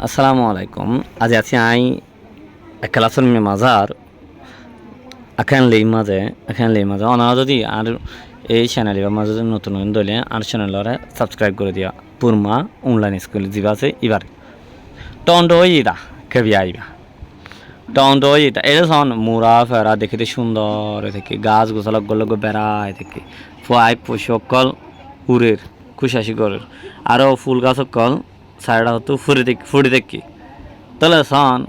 আসসালামু আলাইকুম। আজ আছি আই ক্লাসের মাঝার এখান লেই মাঝে অনা যদি আর এই চ্যানেল মাঝে যদি নতুন দলে আর চ্যানেলরে সাবস্ক্রাইব করে দিয়া পুরমা অনলাইন স্কুল যা আছে এবার টন্ড ইদা কেবি আইবা টন্ড ইটা এটা সন মুরা ফেরা দেখিতে সুন্দর থেকে গাছ গোছালক গলগ বেড়ায় থেকে ফুয়াই পোষকল উড়ের খুশাসি গরের আরও ফুল গাছ কল সাইডা হতো ফুড়ি দেখি তাহলে সন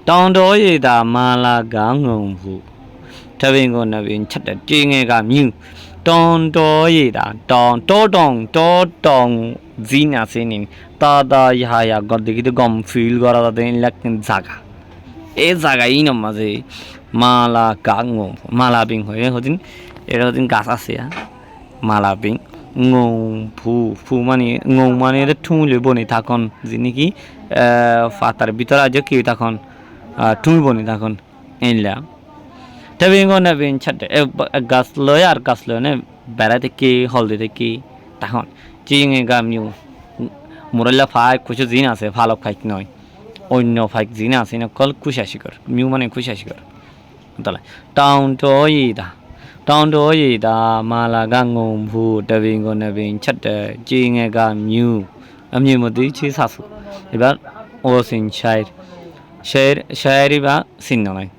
টন্ডইদা মালা গাংংভু তবেঙ্গ নবীন ছাটা চিঙে গা মিউ টন্ডইদা টং জিনা সিনিন তাদা ইহায়া গদ্দিকিতে গম ফিল করা তাদের লাগতেন জাগা এই জায়গা ই মাঝে মালা গাংভু মালা বিং হয়ে হদিন এটা হদিন গাছ আছে মালা বিং ফু মানে ঠুংলে বনি তখন যিনি কি ফাতার ভিতরে আজ কি তখন ঠুং বনি তখন এনলা তবে নেবেন ছাড়ে গাছ লয় আর গাছ লয় না বেড়াতে কি হলদে থেকে তখন চিঙে গামিও মোরাল্লা ফাইক কিছু জিন আছে ভালো ফাইক নয় অন্য ফাইক জিন আছে না কল খুশাশি কর মিউ মানে খুশাশি কর তাহলে টাউন তো মালা গাঙ্গম ভু ডাবিঙ্গ নাবিং ছাটে চিঙে গা মিউ মধ্যে সাসু এবার ও সিন শায়ের বা সিন নয়